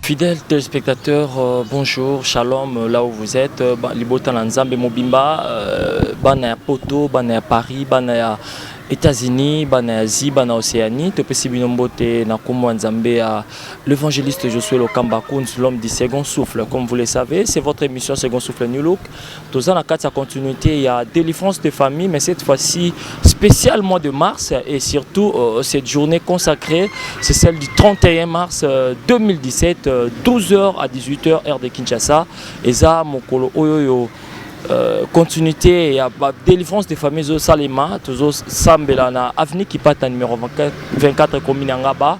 Fidèles téléspectateurs, bonjour, shalom, là où vous êtes. Libota Nzambe Mobimba, Bana Poto, Bana Paris, Bana États-Unis, Bana Asie, Bana Océanie. Te pesi binombote na Komo Nzambe à l'évangéliste Josué Lokamba Kounz, l'homme du second souffle. Comme vous le savez, c'est votre émission Second Souffle New Look. Dans la carte sa continuité, il y a délivrance de famille, mais cette fois-ci spécial mois de mars et surtout cette journée consacrée, c'est celle du 31 mars 2017, 12h à 18h heure de Kinshasa. Et ça, Mokolo Oyoyo. Continuité et délivrance des familles au Salema, toujours Sambelana, avenue qui passe à numéro 24 commune Angaba,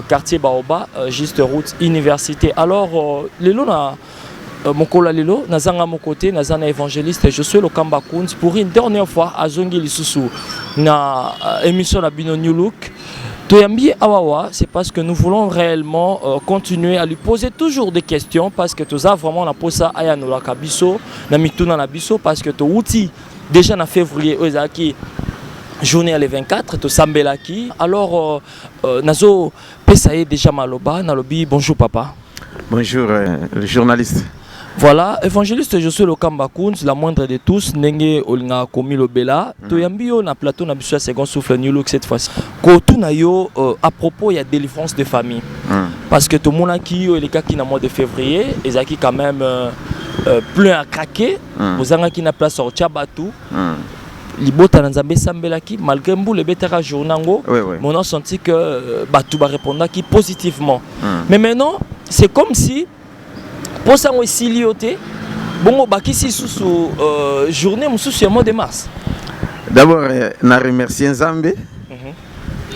quartier Baoba, juste route université. Alors, Lelo na Mokola Lelo, Nazanga Mokote, Nazana évangéliste, je suis le Kamba Kounz pour une dernière fois à Zongi Lisusu, na émission la Bino New Look. Toyambi Awawa, c'est parce que nous voulons réellement continuer à lui poser toujours des questions parce que tout ça vraiment on a posé ça à Yanola Kabiso, na mituna na biso parce que tout outil déjà en février Ozaki journée à les 24 to Sambelaki. Alors nazo pesaye déjà maloba na lobi bonjour papa. Bonjour le journaliste. Voilà, évangéliste je suis le Kambakounz, la moindre de tous, Nenge Olinga Komi Lobela. Toyambio na plateau na biso second souffle New Look cette fois-ci. Kotu na yo à propos il y a délivrance de famille. Parce que tout le monde qui est les cas qui na mois de février, ils qui quand même plein à craquer. Vous avez qui na place sur Tchabatu. Libota Nzambe Sambelaki malgré mbou le betara journango. On a senti que Batu va répondre qui positivement. Mais maintenant, c'est comme si pour ça, on est lioté. Bon, bakisi sous journée, sous mois de mars. D'abord, je remercie Nzambe.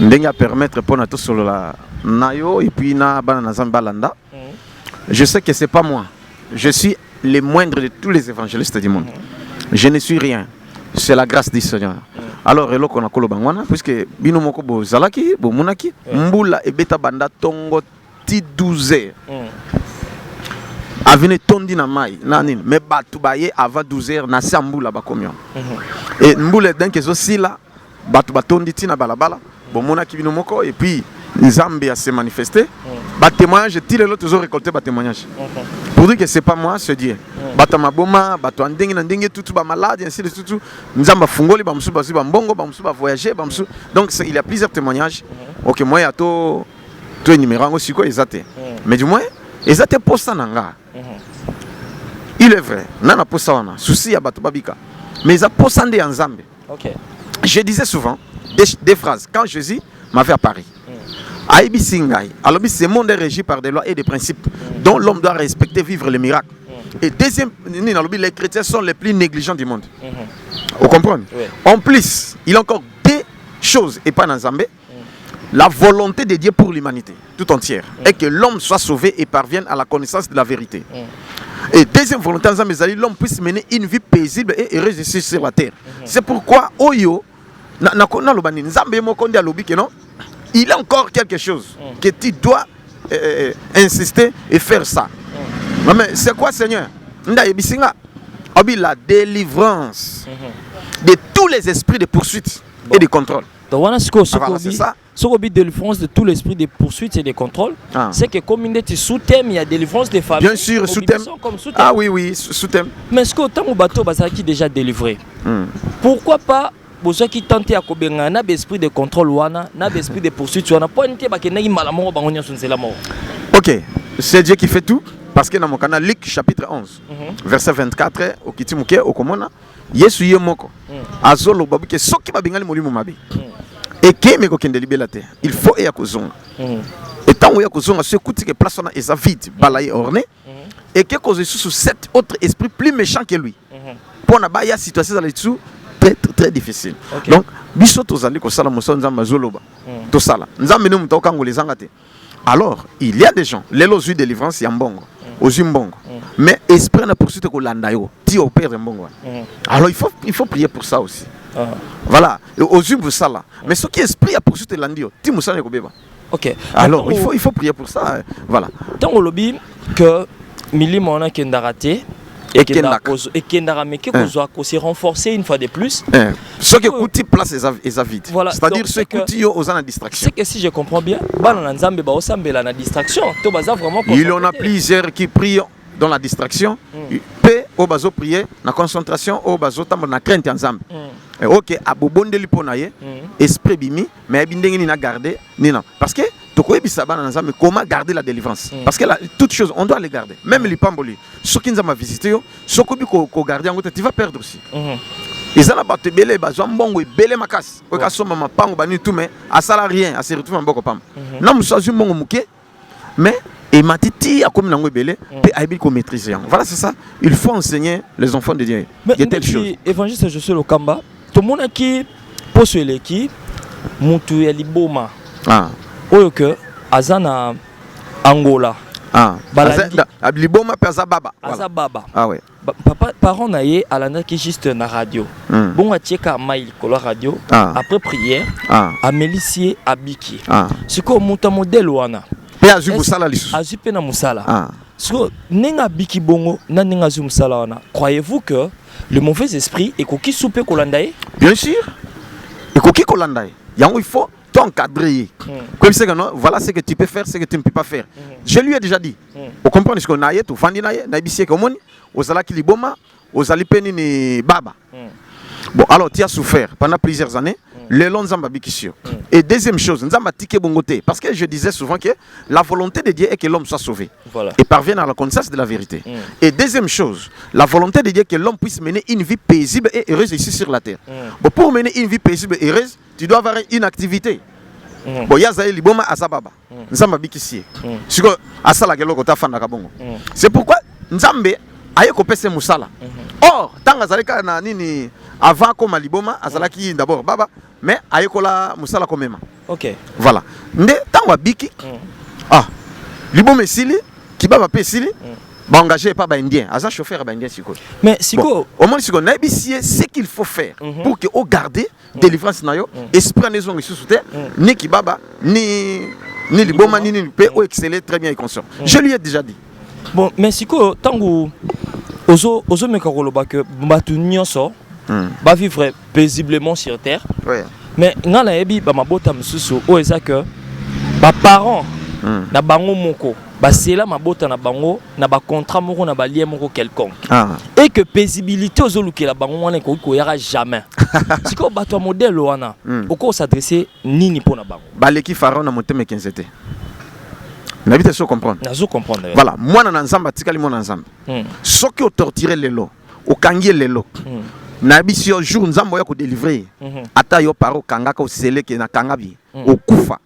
Je permettre pour nous sur la Nayo et puis na banana Zambalanda. Je sais que c'est pas moi. Je suis le moindre de tous les évangélistes du monde. Je ne suis rien. C'est la grâce du Seigneur. Alors, là, on a kolobangwana puisque bino moko bo zalaki, bo munaki, mbula et beta banda tongo ti 12 heures. Avenue tondi na mai nani mais batu baye avant 12h na sambula ba combien et mbule donc zo sila batu batondi tina balabala bon mona kibino moko et puis Nzambe a se manifesté ba témoignage tile l'autre toujours récolté ba témoignage pour dire que c'est pas moi c'est Dieu bata maboma batu ndenge na ndenge tout ba malade ainsi de tout Nzamba fungoli ba musuba ba mbongo ba musuba voyager ba musu donc il y a plusieurs témoignages OK moi ya to numéro ngo siko ezate mais du moins ezate posta nanga. Il est vrai, nana posawana, souci ya bato babika. Mais ça posande en Zambie. OK. Je disais souvent des phrases quand Jésus m'avait à Paris. Aïbi Singai, alors ce monde est régi par des lois et des principes dont l'homme doit respecter, vivre les miracles. Et deuxième, les chrétiens sont les plus négligents du monde. Vous comprenez? En plus, il y a encore deux choses et pas dans Zambie. La volonté de Dieu pour l'humanité tout entière est que l'homme soit sauvé et parvienne à la connaissance de la vérité. Et deuxième volonté, l'homme puisse mener une vie paisible et heureuse ici sur la terre. C'est pourquoi Oyo, il y a encore quelque chose que tu dois insister et faire ça. Mais c'est quoi, Seigneur? La délivrance de tous les esprits de poursuite et de contrôle. Donc, c'est ça. Ce qui est délivrance de tout l'esprit de poursuite et de contrôle, c'est que comme il est sous-thème, il y a délivrance des familles. Bien sûr, sous-thème. Ah oui, sous-thème. Mais ce que autant au bateau, qui est déjà délivré. Pourquoi pas besoin qui tente à kobenga na l'esprit de contrôle wana, na l'esprit de poursuite wana, pour n'était pas que na imalaмо bangonya sunse la mort. OK, c'est Dieu qui fait tout parce que dans mon canal Luc chapitre 11, verset 24 au kitimuke au komona, Yesu yemoko. Azolo babuke soki babingali molimo mabe. Et que me kokende libela te il faut y akozonga et tant y akozonga ce coup que place on a esa vide balaye orné et que cause sous sept autres esprits plus méchants que lui pour na ba ya situation dans les dessous très difficile. Donc biso tozali ko sala moso nzamba zoloba to sala nzambe ne muta okango les angate. Alors il y a des gens les lois de délivrance ya mbongo aux mbongo mais esprit na poursuite ko landa yo ti opère mbongo. Alors il faut prier pour ça aussi. Voilà, aux yeux ça là. Mais ce qui est esprit à poursuite l'andio, ti musane ko beba. OK. Alors il faut prier pour ça. Voilà. Tant au lobby que Mili mona kendaraté et Kendara mais que c'est renforcé une fois de plus. Ce qui coûte place est vide. C'est-à-dire ce qui coûte aux en distraction. C'est que si je comprends bien, la distraction. Il y en a plusieurs qui prient dans la distraction. Paix au bazo prier, la concentration au bazo tambo na crainte ensemble. Ok, abobondeli ponaye, esprit bimi, mais bindenge ni na garder ni non. Parce que comment garder la délivrance? Parce que toutes choses, on doit les garder. Même les pamboli. Ceux qui nous ont visité, ceux qui ont gardé, tu vas perdre aussi. Ils ont battu belé, ils ont bon belé makas. Ils ont somme ma pango bani tout mais à ça rien, à se retrouver en boko pam. Non, nous sommes bon mouké, mais et matiti a comme nango belé, puis aibil qu'on maîtrise. Voilà, c'est ça. Il faut enseigner les enfants de Dieu. Il y a telle chose. Évangile, je suis le Kamba. Tout le monde qui pose l'équipe, Moutou et Liboma. Oyo que azana Angola Liboma pesa baba azababa ah ouais papa parents naie alanda qui juste na radio bon atieka mail kolo radio après prière a Mélissier abiki siko muta modèle wana pe azu musala lisu azu pe na musala siko nenga biki bongo na nenga azu musala wana croyez-vous que le mauvais esprit est koki soupe kolandaye? Bien sûr et koki kolandaye yango il faut t'encadrer. Voilà ce que tu peux faire, ce que tu ne peux pas faire. Je lui ai déjà dit. Vous comprenez ce qu'on a dit, vous avez baba. Bon, alors tu as souffert pendant plusieurs années. Le long et deuxième chose, parce que je disais souvent que la volonté de Dieu est que l'homme soit sauvé et parvienne à la connaissance de la vérité. Et deuxième chose, la volonté de Dieu est que l'homme puisse mener une vie paisible et heureuse ici sur la terre. Bon, pour mener une vie paisible et heureuse, tu dois avoir une activité. Bon, c'est pourquoi Nzambe aye kopese musala. Or, tanga zaleka na nini avant comme liboma azalaki d'abord baba mais aye kola musala quand même. OK. Voilà. Nde tanga biki. Liboma sili kibaba pe sili. Ba engagé pas ba indien, aza chauffeur ba indien siko. Mais siko au moins siko na bisie ce qu'il faut faire pour que au garder délivrance na yo esprit en ezongi sous terre ni kibaba ni liboma ni pe au exceller très bien et consort. Je lui ai déjà dit. Bon, mais siko tango ozo mekakoloba que batu nyonso ba vivre paisiblement sur terre. Ouais. Mais ngala yebi ba mabota msusu o eza que ba parents na bango moko ba sela mabota na bango na ba contrat moko na ba lien moko quelconque. Et que paisibilité ozo lukela bango wana ko yara jamais. Siko bato modèle wana oko s'adresser nini pona bango. Ba leki pharaon na moteme 15 te. N'habite so comprendre. Nazo comprendre. Voilà, moi na nzamba tikali moi na nzamba. Soki o torturer lelo, o kangi lelo. Nabiso jour nzamba ya ko délivrer. Ata yo paro kangaka o seleke na kangabi, o kufa.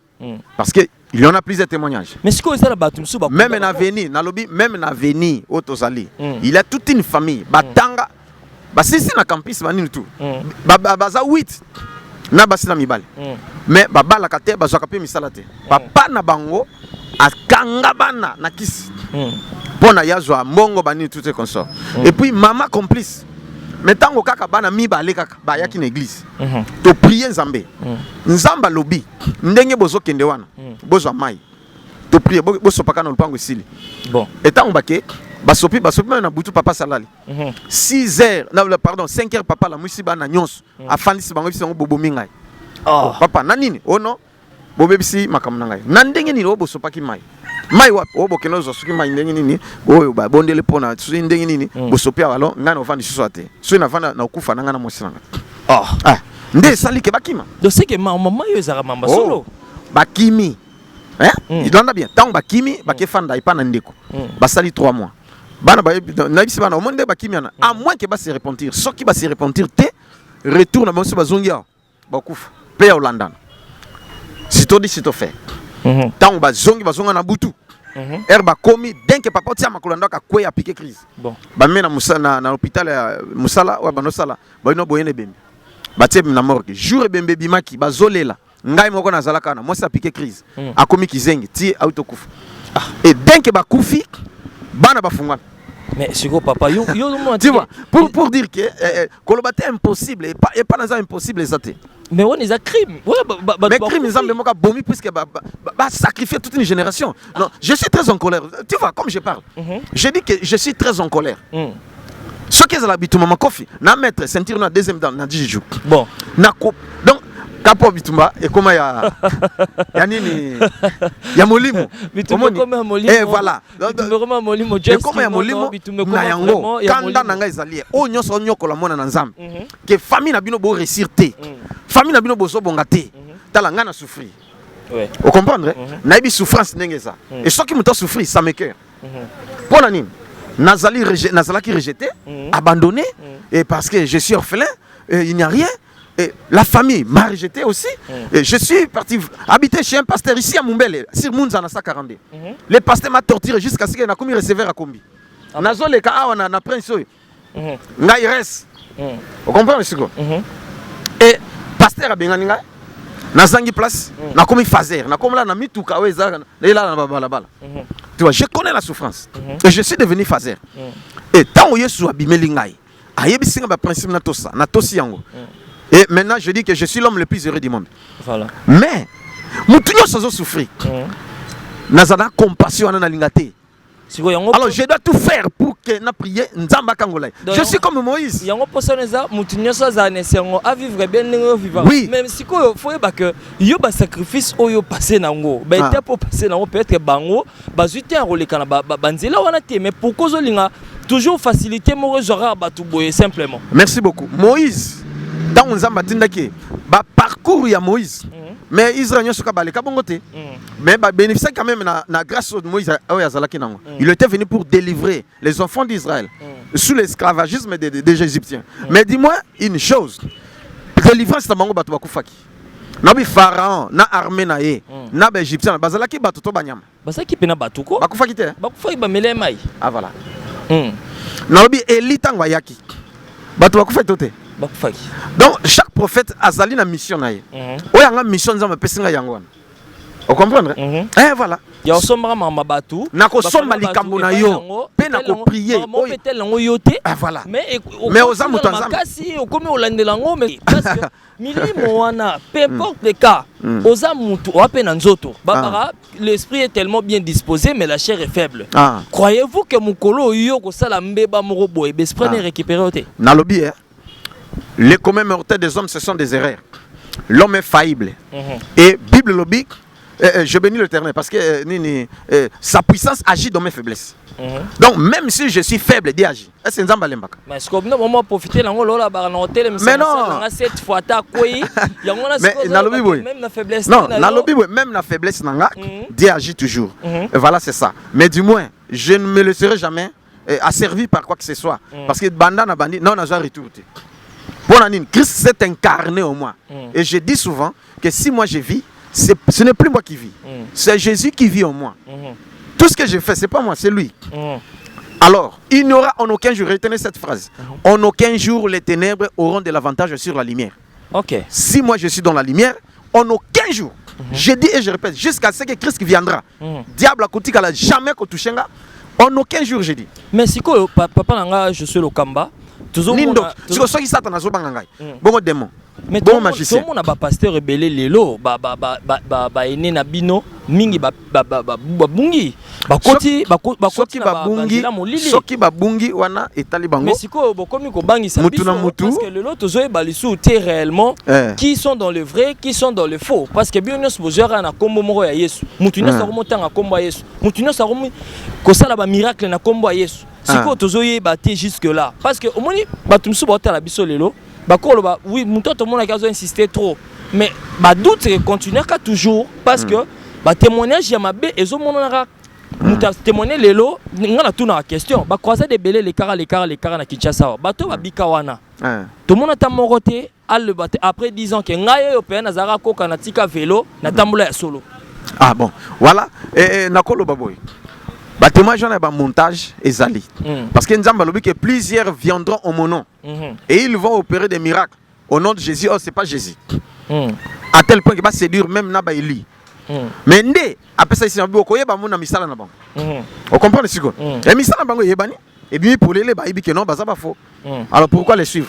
Parce que il y en a plusieurs témoignages. Mais ce que ça la batumsu ba même na veni, na lobi même na veni o tozali. Il a toute une famille, batanga. Ba sisi na campus banini tout. Baza 8. Na basi na mibale. Mais babala kate bazaka pe misala te. Papa na bango akanga bana na kisi. Pona yazwa mbongo bani tout est consort. Et puis maman complice. Metango kaka bana mibale kaka ba yaki na église. To prier Nzambe. Nzamba lobi ndenge bozo kende wana. Bozo mai. To prier bozo paka na lupango sili. Bon. Etango bake basopi na butu papa salali. 6 heures, non pardon, 5 heures papa la musi bana nyonso. Afandisi bango biso bobo mingai. Papa nanini? Oh non. Bobebisi makamna ngai. Nandenge ni robo sopaki mai. Mai wapi obo kenozo soki mai ndenge nini? Oyo ba bondele pona soki ndenge nini? Bosopi alo ngana ofandi siswate. So na vanda na okufa na ngana mosanga. Nde sali ke bakima. Donc c'est que maman yo ezara mamba solo. Bakimi. Il en a bien. Tant bakimi bake fanda ipa na ndeko. Basali 3 mois. Bana ba na bisi bana au monde bakimi na à moins que ba se repentir. Soki ba se repentir te retourne ba so bazongia. Bakufa. Pe ya Holanda. Si tu dis, si tu fais. Tant que zongi na butu. Herba komi, dès que papa tia makulanda ka kwe a piqué crise. Bon. Ba mena musala na hôpital musala wa banosala. Ba ino boyene bembe. Ba tie na morgue. Jour bembe bimaki ba zolela. Ngai moko na zalaka na moi ça piqué crise. A komi kizengi ti autokufa. Et dès que ba kufi bana ba funga. Mais c'est quoi papa yo tu vois pour dire que kolobate impossible et pas dans impossible exact. Mais on est un crime. Mais crime ils ont bomi puisque bah sacrifier toute une génération. Non, je suis très en colère. Tu vois comme je parle. Je dis que je suis très en colère. Ce qui est la bituma makofi, na mettre ceinture na deuxième dan na 10 jours. Bon. Na coupe. Donc kapo bituma et comment ya nini ya molimo. Bituma comme molimo. Et voilà. Bituma comme molimo. Et comment ya molimo na yango kanda nanga ezali. O nyoso nyoko la mona na nzambe. Que famille na bino bo réussir te. Famille na bino bo so bonga te. Tala ngana souffrir. Ouais. Vous comprenez? Naïbi souffrance n'est ça. Et ce qui me souffrir, ça me cœur. Pour l'anime, Nazali qui rejeté, abandonné, et parce que je suis orphelin, il n'y a rien. Et la famille m'a rejeté aussi. Et je suis parti habiter chez un pasteur ici à Mumbele, sur Mounzana 40. Le pasteur m'a torturé jusqu'à ce qu'il ait commis recevoir à Kombi. Nazole ka awa na prince oyo. Nga il reste. Vous comprenez ce que? Et pasteur a bengani nga nazangi place, na komi fazer, na komi la na mituka weza na ila na balabala. Tu vois, je connais la souffrance. Et je suis devenu fazer. Et tant que Yesu abimeli ngai, ayebi singa ba principe na tosa, na tosi yango. Et maintenant je dis que je suis l'homme le plus heureux du monde. Voilà. Mais mutu nyoso zo souffrir. Nazana compassion na lingate. Alors je dois tout faire pour que na prier nzamba kangolai. Je suis comme Moïse. Yango posoneza mutu nyoso za nesengo a vivre bien ningo vivant. Oui. Même si ko faut ba que yo ba sacrifice oyo passer nango. Ba était pour passer nango peut-être bango bazuite en roleka na banzela wana te mais pour cause linga toujours faciliter mo zora batu boye simplement. Merci beaucoup. Moïse dans nzamba tindaki ba parcours ya Moïse. Mais Israël nyoso ka baleka bongo te. Mais bah, bénéficier quand même na grâce de Moïse. Il était venu pour délivrer les enfants d'Israël sous l'esclavagisme des Égyptiens. Mais dis-moi une chose. Délivrance c'est bango batu bakufaki. Na bi pharaon na armée na ye na ba égyptien na bazalaki batu to banyama. Bazaki pena batu ko? Bakufaki te. Bakufaki ba mele mai. Ah voilà. Na bi elitangwa yaki. Batu bakufaki to te. Bakufaki. Donc chaque prophète azali na mission na ye. Oyanga mission nzamba pesinga yango. Vous comprenez? Eh voilà. Il y a aussi un bateau. Nako somba likambo na yo. Pe nako prier. Ah voilà. Mais aux âmes kasi okomi olandela ngo mais parce que milimo wana peu importe le cas aux âmes tu ope na nzoto. Babara l'esprit est tellement bien disposé mais la chair est faible. Croyez-vous que mukolo yo ko sala mbeba moko boye l'esprit n'est récupéré oté? Nalobi les communs mortels des hommes ce sont des erreurs. L'homme est faillible. Et Bible lobique je bénis l'Éternel parce que sa puissance agit dans mes faiblesses. Donc même si je suis faible, Dieu agit. Est-ce que nous allons mais est-ce que nous profiter de l'angola par l'hôtel mais non. Cette fois ta quoi il y a même la faiblesse. Non, même la faiblesse nanga, Dieu agit toujours. Et voilà c'est ça. Mais du moins, je ne me laisserai jamais asservi par quoi que ce soit parce que bandana bandi non n'a jamais retourné. Bon Anine, Christ s'est incarné au moi. Et je dis souvent que si moi je vis, ce n'est plus moi qui vis, c'est Jésus qui vit en moi. Tout ce que je fais, ce n'est pas moi, c'est lui. Alors, il n'y aura en aucun jour, retenez cette phrase, en aucun jour les ténèbres auront de l'avantage sur la lumière. Si moi je suis dans la lumière, en aucun jour, je dis et je répète, jusqu'à ce que Christ viendra, diable à côté qu'elle n'a jamais touché, en aucun jour je dis. Mais si papa je suis le Kamba, Nindo, si vous soyez Satan, bon démon. Mais tout le monde a pasteur rebellé lelo ene na bino mingi babungi bakoti babungi soki babungi wana etali bango mais siko bokomi ko bangisa biso parce que lelo tozoye balisu te réellement qui sont dans le vrai qui sont dans le faux parce que bien nyos bozera na kombo moko ya Yesu mutu nyos akomotanga kombo ya Yesu mutu nyos akomi kosala ba miracle na kombo ya Yesu siko tozoye baté jusque là parce que omoni batumsu botala biso lelo oui, mon tout le monde a insisté trop. Mais bah doute continuer qu'à toujours parce que bah témoignage y a ma bé et zo mon témoigner les lots on a tout dans la question bah croiser des belés les caras na Kinshasa bah to ba bikawana tout le monde a tamoroté à le battre après 10 ans que ngaye européen nazara ko kanatika vélo na tambola ya solo. Ah bon voilà et nakolo baboy. Bâtiment j'en ai un montage et zali parce que nous avons que plusieurs viendront en mon nom et ils vont opérer des miracles au nom de Jésus. Oh c'est pas Jésus à tel point qu'il va séduire même Naba Eli mais ndé après ça ici on koye ba mona misala na bango on comprend le sigo et misala bango yebani et bien pour les ba ibi que non baza ba faux alors pourquoi les suivre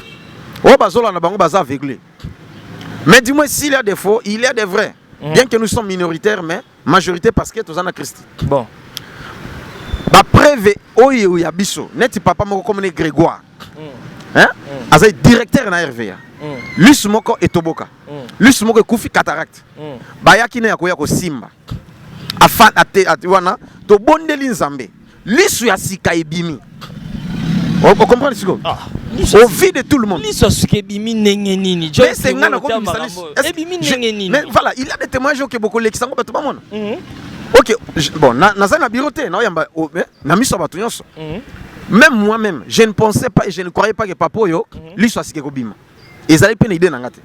oh bazola na bango baza aveuglé mais dis-moi s'il y a des faux il y a des vrais bien que nous sommes minoritaires mais majorité parce que tous en a Christ bon ba preuve oyo ya biso neti papa moko comme Grégoire hein azali directeur na RVA lisu moko etoboka lisu moko ekufi cataracte bayaki na yakoya kosimba afin ate wana to bondeli nzambe lisu ya sika ebimi on comprend ce que au vu de tout le monde lisu sika ebimi nengeni mais c'est ngana ko ebimi nengeni mais voilà il y a des témoignages que beaucoup lekisango bato ba mona ok bon nazali na bureau te na yamba na miso bato nyonso même moi-même je ne pensais pas et je ne croyais pas que papa yo lisu sika kobima ezali pe na idée na ngate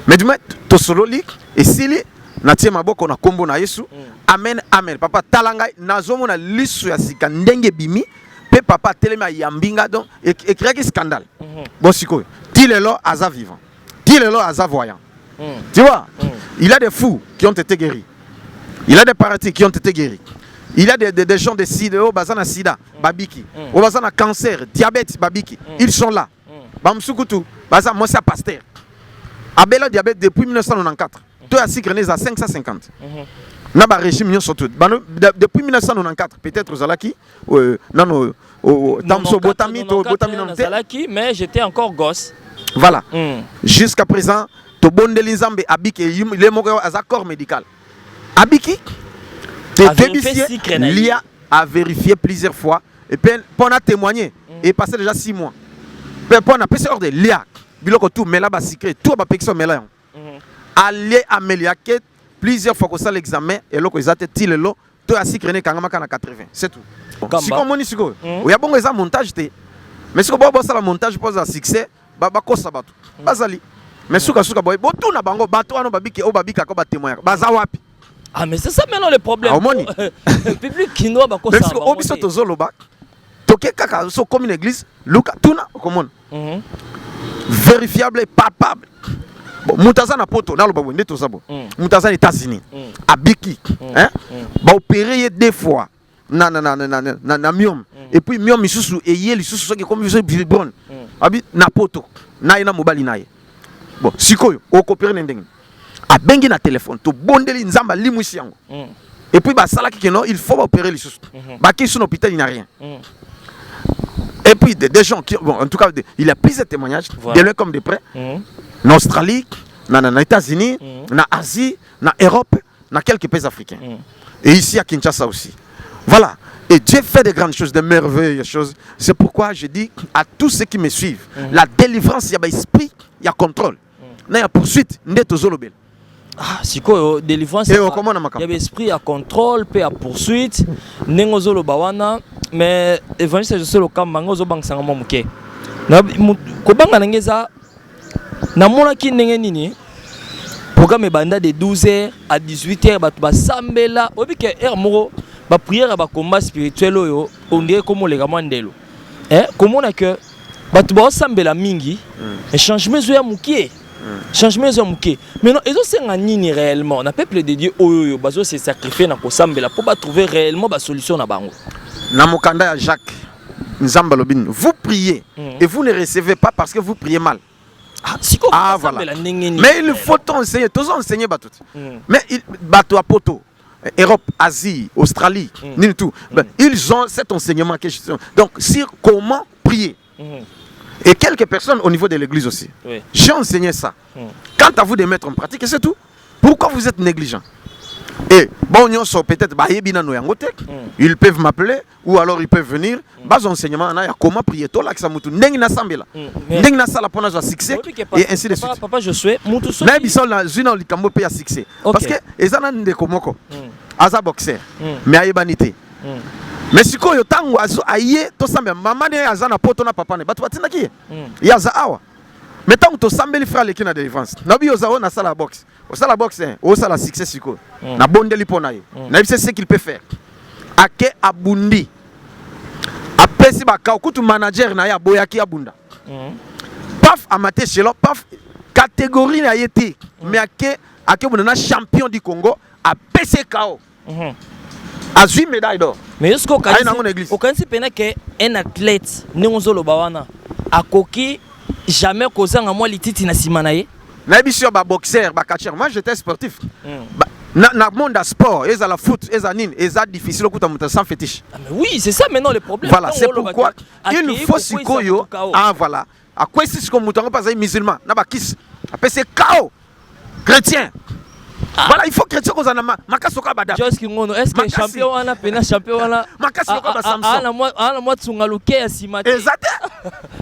mais du moins to solo lik et sili na tie maboko na kombo na Yesu amen amen papa talangai nazomona lisu ya sika ndenge bimi pe papa telema yambinga donc et créer scandale bon sikoyo tilelo aza vivant tilelo aza voyant tu vois il y a des fous qui ont été guéris il y a des paralytiques qui ont été guéris il y a des gens de sida au bazana sida babiki au bazana cancer diabète babiki ils sont là bamsukutu baza moi c'est pasteur abela diabète depuis 1994 tout a cyclené à 550 na ba régime nyonso tout depuis 1994 peut-être zalaki non tamso botami to botami non zalaki mais j'étais encore gosse voilà jusqu'à présent to bondeli nzambe abiki les moko à corps médical abiki l'IA a vérifié plusieurs fois et puis on a témoigné et passé déjà 6 mois pour on a passé ordre de l'IA biloko tout mais là bas secret tout ba pection mela aller améliorer plusieurs fois que ça l'examen et loko ezate tilelo to a secret kangama kana 80 c'est tout si comme on siko o ya bongo eza montage te mais siko bo ça la montage pour ça succès ba ko sabatu bazali mais suka boy bo tout na bango bato wana babiki o babika ko ba témoin baza wapi. Ah mais c'est ça maintenant le problème. Le public qui doit bako ça. Parce que obiso to zoloba toke kaka so comme une église luka tuna comment vérifiable et palpable. Bon mutaza na poto na loba bonde to sabo. Mutaza aux États-Unis abiki hein ba opérer 2 fois na miom et puis miom misusu eye lisusu soki comme vibron abi na poto na ina mobali naye. Bon sikoyo o coopérer ndenge a bengi na téléphone to bondeli nzamba limusi yango et puis ba sala ki non il faut opérer les choses ba ki sur l'hôpital il n'y a rien et puis des gens qui bon en tout cas il y a plusieurs témoignages de loin comme de près en Australie na États-Unis na Asie na Europe na quelques pays africains et ici à Kinshasa aussi voilà et Dieu fait de grandes choses de merveilleuses choses c'est pourquoi je dis à tous ceux qui me suivent la délivrance il y a esprit il y a contrôle il y a poursuite ndeto zolobel. Ah, si quoi délivrance il y a esprit à contrôle puis à poursuite nengozo lo bawana mais évangile je sais le kam mangozo bang sanga momuke na ko banga ngeza na mona ki ndenge nini programme banda de 12h à 18h batu basambela obike er moko ba prière ba combat spirituel oyo ondié comme le gamandelo comment on que batu ba sambela mingi et changement zo ya mukie changement zo muke maintenant ils ont senga nini réellement na peuple de Dieu oyo bazo se sacrifier na kosambela pour ba trouver réellement ba solution na bango na mokanda ya Jacques Nzamba lobin vous priez et vous ne recevez pas parce que vous priez mal. Ah voilà mais il faut enseigner tous enseigner bato mais bato a poto Europe Asie Australie ni tout ils ont cet enseignement donc sur comment prier. Et quelques personnes au niveau de l'église aussi. Oui. J'ai enseigné ça. Quant à vous de mettre en pratique, c'est tout. Pourquoi vous êtes négligent? Et bon, peut-être ils peuvent m'appeler ou alors ils peuvent venir. Bas enseignement, comment prier. Tout là que ça moutou. N'engina sambela. N'engina sala pour notre succès et ainsi de suite. Papa, je suis. Mais ils sont là, ils ont le cambo à succès. Parce que ils ont un komoko. Aza boxer. Mais aïbanité. Mais si quoi yotango aye to sambe maman ne azana poto na papa ne batu batina ki ya za awa mais tant to sambe li frère le kina délivrance na bi ozawo na sala boxe o sala boxe o sala succès siko na bondeli pona ye na c'est ce qu'il peut faire ake abundi apesi ba ka kutu manager na ya boyaki abunda paf amate chelo paf catégorie na yete mais ake bunda na champion du Congo a PCKO a 8 médailles d'or. Mais est-ce qu'on a un athlète Néonzolo Bawana a coquille jamais causé un mois lititi na simanaye? N'abissure ba boxeur, ba catcheur. Moi j'étais sportif. Na monde à sport, et à la foot, et à nine, et à difficile au coup sans fétiche. Mais oui, c'est ça maintenant le problème. Voilà, c'est pourquoi il faut sikoyo. Ah voilà. akwesi siko mutu yango bazali musulman na bakisi apesi kao chrétien. Voilà, il faut chrétien qu'on a makasoka bada. Joyce Kingono, est-ce que champion on a pena champion on a makasoka ba Samson. Ana moi tsungaluke ya simate. Exact.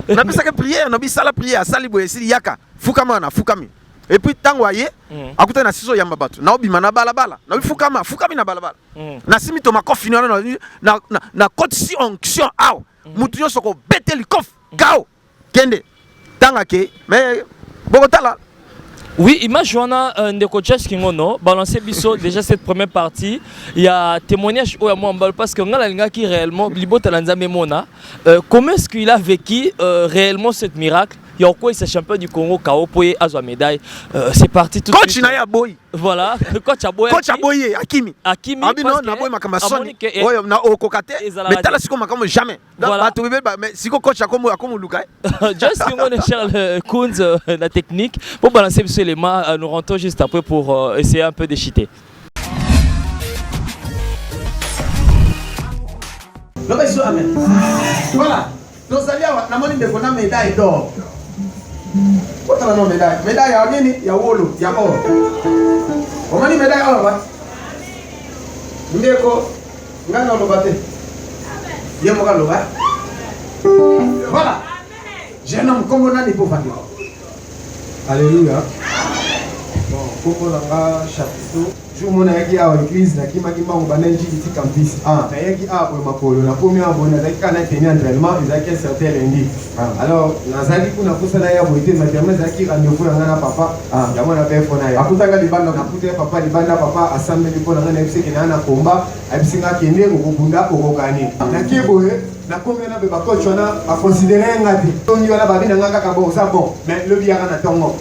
On a pensé que prière, on a dit ça la prière, ça libo esi yaka. Fukama na fukami. Et puis tango aye, akuta na siso yamba batu. Na obima na balabala. Na fukami na balabala. Na simi to makofi na côte si onction aw. Mutu yo soko bete likof. Kao. Kende. Tanga ke mais Bogotala. Oui, image on a des coachs qui ont balancé biso déjà cette première partie. Il y a témoignage au moi parce que on a l'inga qui réellement Libo Talanza Memona. Comment est-ce qu'il a vécu réellement cette miracle? Il y a quoi, c'est champion du Congo, Kao Poye, Azwa médaille. C'est parti tout de suite. Coach Naya Boy. Voilà, coach Aboye. Coach Aboye, Akimi. Akimi. Abi non, na Boy makama soni. Ouais, na okokate. Mais tala siko makama jamais. Voilà. Mais siko coach akomo lukai. Just Kingono Charles Kunz, la technique. Pour balancer ce élément, nous rentrons juste après pour essayer un peu de cheater. Voilà. Nous allons avoir une médaille d'or. What are the médailles? Médaille à Guinée, il y a Wolo, il y a or. On m'a dit médaille or, Ndeko, Ngana Lobate. Yemoga Loba. Voilà. J'ai un homme comme on a des pauvres. Alléluia. Bon, Koko Langa chapitre. Jour mon ayaki à l'église, na kima ubanenji ici campus. Ayaki à pour makolo. Na première bonne avec kana tenir entraînement, ils avaient certain lundi. Alors, nazali kuna kusana ya boité, ma jambe zaki rendez-vous na papa. Yamo na père fona ya. Akutaka libanda na kuté papa libanda papa assemblée lipo na na FC kina na komba, abisinga kende kokunda kokokani. Na kiboye na combien na beba coach wana a considérer ngati. Tongi wana babina ngaka ka bon ça bon, mais le biara na tongo.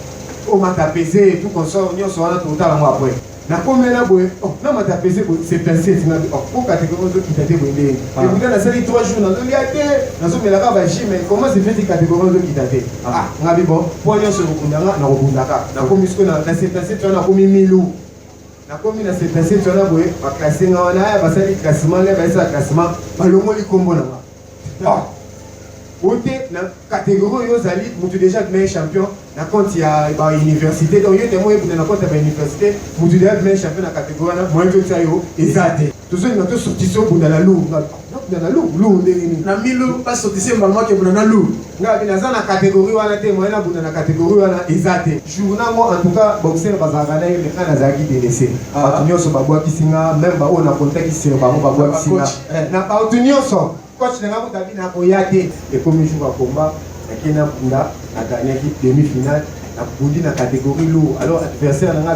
O mata pesé et tout consort, nyo so wana total ngo après. Na combien na boye na mata pesé c'est placé na pour catégorie de kitate boye. Et vous dans la série 3 jours na liate na so melaka ba gym mais comment c'est fait catégorie de kitate. Ngabi bon pour nyo so kundanga na kundaka. Na komi sko na c'est placé tu na komi milou. Na komi na c'est placé tu na boye ba classer nga wana ya ba sali classement le ba sa classement ba longo li kombo na. Ote na catégorie yo zali mutu déjà meilleur champion na compte ya ba université donc yo temo ye na compte ba université mutu déjà meilleur champion na catégorie na moi to tsayo ezate toujours na to sortiso bunda la lou na la lou ndeni na milu pas sortiso mbanga ke bunda na lou nga bina za na catégorie wana te moi na bunda na catégorie wana ezate journal mo en tout cas boxer bazaka na ye na zaki délaissé atunyo so babwa kisinga même ba o na contact sur ba babwa kisinga na ba atunyo so coach n'a pas d'habitude à Oyate et comme il joue à combat, il y a gagné l'équipe demi-finale, il a bondi dans la catégorie lourd. Alors l'adversaire a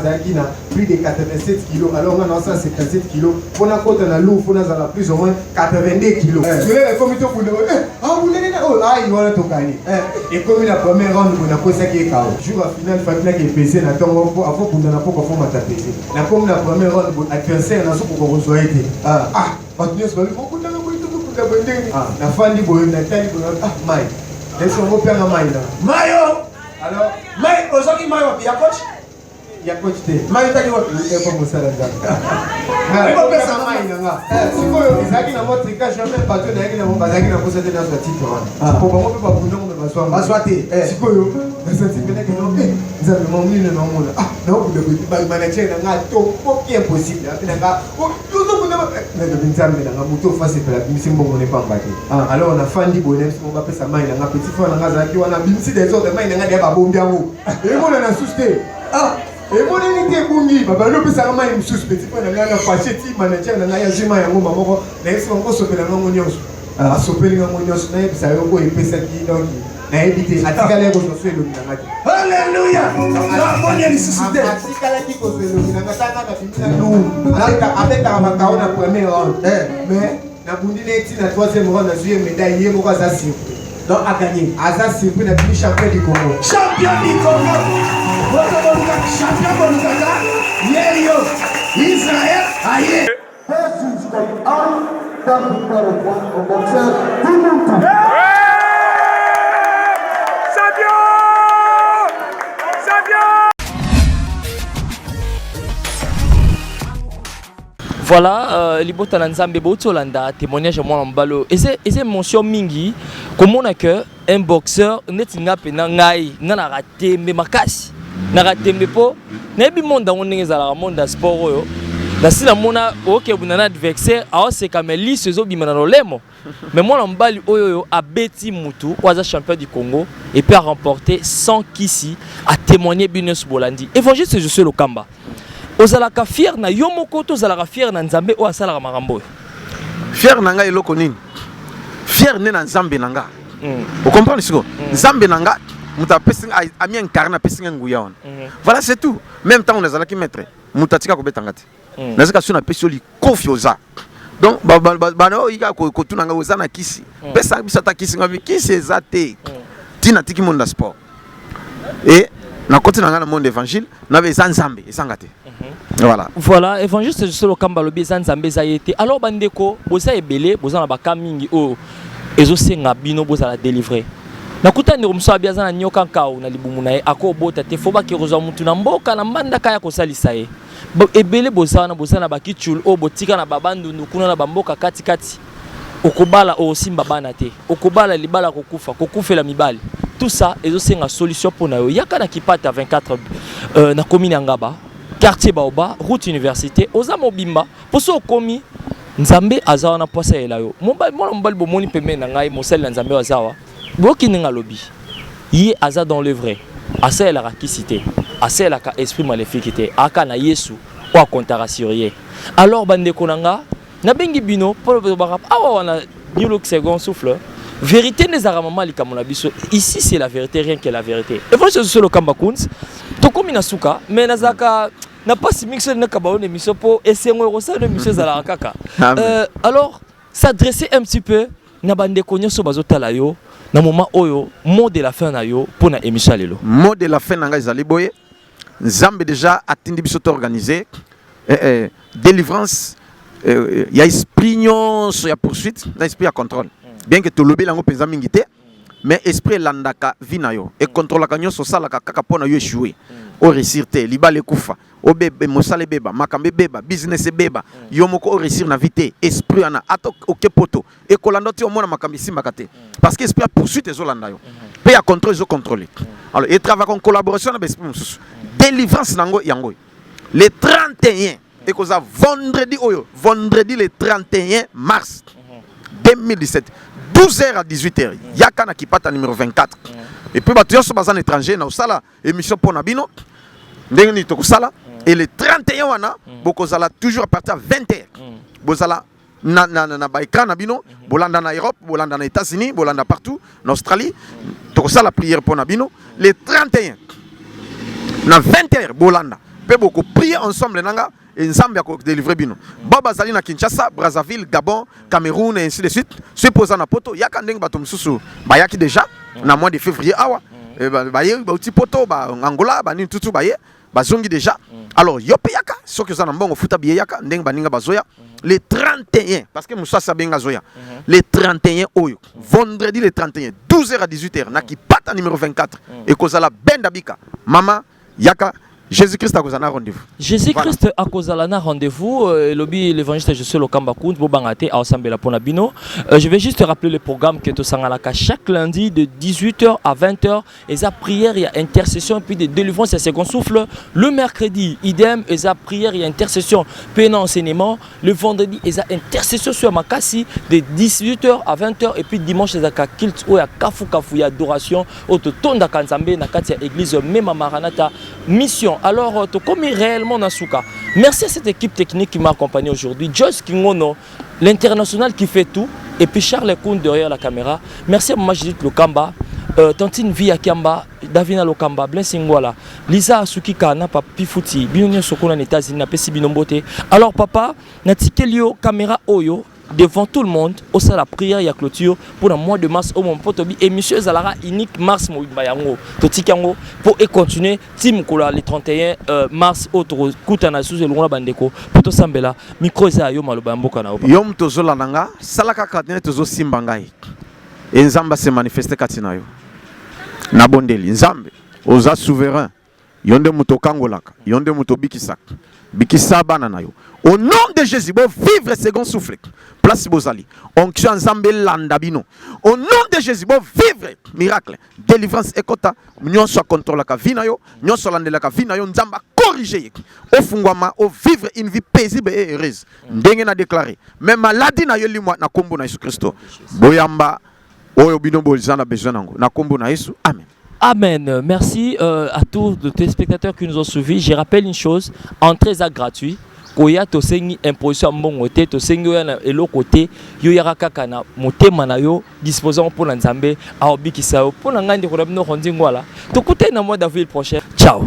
plus de 87 kg, alors on a 157 kg. Pour la côte dans lourd, il a plus ou moins 82 kg. Je l'ai comme il vous il va tout gagner. Et comme il a première round, on a posé qui est KO. Jour à finale, il fallait qu'il pèse dans ton repos, avant qu'on n'a pas qu'on m'a tapé. La comme la première round, l'adversaire n'a pas qu'on reçoit été. Parce que na fandi boyo na tali boyo mai laisse on repère na mai là Mayo alors mai ozaki mayo ya coach te mayo tali wapi pas mon salaire mais on peut ça mai nga siko yo ezaki na mot tricage jamais pas to na yaki na mo bazaki na posa te na so titre pour bon peut pas bunda mo baswate siko yo na senti pena que non nzambe mo mini na mo na ko de ba manager na nga to poki impossible na nga alors on a fandi bonheur on va faire ça main na petit frère na ngazaki wana bimsi des autres main na ngade ba bombi yango et mon na souste et mon unité bungi baba lo pesa main msusu petit frère na ngana pacheti manager na ngaya jima yango mamoko na yeso ngo sopela ngo nyonso sopeli ngo nyonso na yebisa yo ko epesa ki donc na ebité atikala ko so swelo na ngati haleluya na bonne ressuscité atikala ki ko swelo na ngata na bimina nous avec ta makaona premier round mais na bundi neti na troisième round na jouer médaille yemo kwa za surpris donc a gagné aza surpris na plus champion du Congo votre champion Bonukaka Yerio Israël aïe Voilà, Libota Lanzambe Botolanda, témoignage à moi en balo. Et c'est mention mingi, comment on a que un boxeur neti nga pena ngai nga na ratembe makasi na ratembe po na bi monde ndenge ezala monde sport oyo na sina mona oke bunana adversaire aose kameli sezo bimana no lemo mais moi mbali oyo a beti mutu waza champion du Congo et puis a remporté 100 kisi a témoigné Binus Bolandi évangile je suis le Kamba ozalaka fier na yo moko to ozalaka fier na Nzambe o asala makambo fier na nga eloko nini fier ne na Nzambe na nga vous comprenez ce que Nzambe na nga muta pesing a mi incarné pesing nguya on voilà c'est tout même temps on ezala ki maître mutatika ko betangati nazaka suna pesoli confiosa donc bano ika ko tunanga ozana kisi pesa bisata kisi ngabi kisi ezate tina tiki monde sport et na côté na monde évangile na be Nzambe esangate voilà évangile c'est juste le Kamba lobi Nzambe zayete alors bandeko boza ebele boza na bakamingi o ezosenga bino boza la délivrer nakuta ndiro mso abiaza na nyoka nkao na libumu na ye akobota te foba ki rozwa mutu na mboka na mbandaka ya kosalisa ye ebele bozana bakichul o botika na babandundu kuna na bamboka kati kati okobala osimba bana te okobala libala kokufela mibali tout ça ezosenga solution pona yo yaka na kipata 24 na commune Ngaba quartier Baoba route université oza mobimba poso komi Nzambe azawa na posa ela yo mobali bomoni pembe na ngai mosali na Nzambe azawa boki ninga lobi yi aza dans le vrai asa ela rakisité asa ela ka esprit maléfique te aka na Yesu o kontara sur ye alors bande konanga na bengi bino pour barap awa wana nilo second souffle vérité ne zara mama likamona biso ici c'est la vérité rien que la vérité et franchement sur le Kamba Kunz to komi na suka mais nazaka na pas si mixer na kabaone misopo et c'est ngoro ça de monsieur zala kaka alors s'adresser un petit peu na bande konyo so bazotala yo na moment oyo mot de la fin na yo pour na émission lelo mot de la fin na ngai zali boye Nzambe déjà atindi biso organisé délivrance ya esprit nyonso ya poursuite na esprit ya contrôle bien que to lobi lango penza mingi te mais esprit landaka vina yo et contrôle ka nyonso sala ka kaka pona yo échouer o réussir te libale kufa o bebe mosale beba makambe beba business beba yo moko o réussir na vite esprit ana ato okepoto e kolando ti o mona makambe simba kate parce que esprit a poursuite ezolanda yo pe ya contrôle zo contrôler alors et travaille en collaboration avec esprit mususu délivrance nango yango le 31 et que ça vendredi le 31 mars 2017 12h à 18h yaka na kipata numéro 24 et puis batu yoso bazan étranger na osala émission pour nabino ndenge ni tokusala et le 31 wana bokozala toujours à partir de 20h bozala na ba écran nabino bolanda na Europe bolanda na États-Unis bolanda partout en Australie tokusala prière pour nabino le 31 na 20h bolanda pe boko prier ensemble nanga et Nzambe a délivré bino baba zali na Kinshasa Brazzaville Gabon Cameroun et ainsi de suite se posa na poto yaka ndenge bato mususu bayaki déjà na mois de février awa baye ba uti poto ba Angola ba ni tutu baye bazongi déjà alors yope yaka soki za na mbongo futa biye yaka ndenge baninga bazoya le 31 parce que musasa benga zoya le 31 oyo vendredi le 31 12h à 18h na kipata numéro 24 et kozala bendabika mama yaka Jésus-Christ a causé un rendez-vous. Jésus-Christ a causé un rendez-vous. Lobby l'évangile je suis le Kamba Kunz Bobangate à Osambela Ponabino. Je vais juste rappeler le programme que tu sangalaka chaque lundi de 18h à 20h et sa prière et intercession puis de délivrance et second souffle. Le mercredi idem et sa prière et intercession puis un enseignement. Le vendredi et sa intercession sur Makasi de 18h à 20h et puis dimanche et sa kilt ou ya kafu ya adoration au totonda kanzambe na katia église même Maranatha mission. Alors, tu comme réellement Nasuka. Merci à cette équipe technique qui m'a accompagné aujourd'hui. Joyce Kingono, l'international qui fait tout. Et puis Charles Koun derrière la caméra. Merci à Majid Lokamba, Tantine Via Kiamba, Davina Lokamba, Blessingwala, Lisa Asuki Kana, Papi Fouti, Binonio Sokona Netazine, Napesi Binombote. Alors, papa, Natikelio, caméra Oyo. Devant tout le monde, au sein de la prière et la clôture pour le mois de mars au mon potobi et monsieur Zalara unique mars Moïbayango Totikango pour continuer Tim Kola le 31 mars autre Koutana sous le Longla Bandeko pour tout Sambela micro za yo maloba mboka na yom tozola nanga salaka katene tozo simbangai et Nzamba se manifester katina yo na bondeli Nzambe oza souverain yonde mutokangolaka yonde mutobikisaka bikisa bana na yo au nom de Jésus, bon vivre second souffle. Place Bozali. Onction Nzambe landabino. Au nom de Jésus bon vivre miracle délivrance ekota nyonso contrôle ka vie na yo nyonso landela ka vie na yo nzamba corriger au fungwama au vivre une vie paisible et heureuse ndenge na déclarer même maladie na yo limwa na kombo na Jésus Christo boyamba oyo bino bolizana besoin nango na kombo na Yesu amen. Amen. Merci à tous les téléspectateurs qui nous ont suivis. Je rappelle une chose, entrée gratuite. Koya to sengi imposition mbongo te to sengi yana elo côté yo yaka kaka na motema na yo disposant pour la Nzambe a obikisa yo pour ngandi ko rabino khondingwala to kute na mois d'avril prochain. Ciao.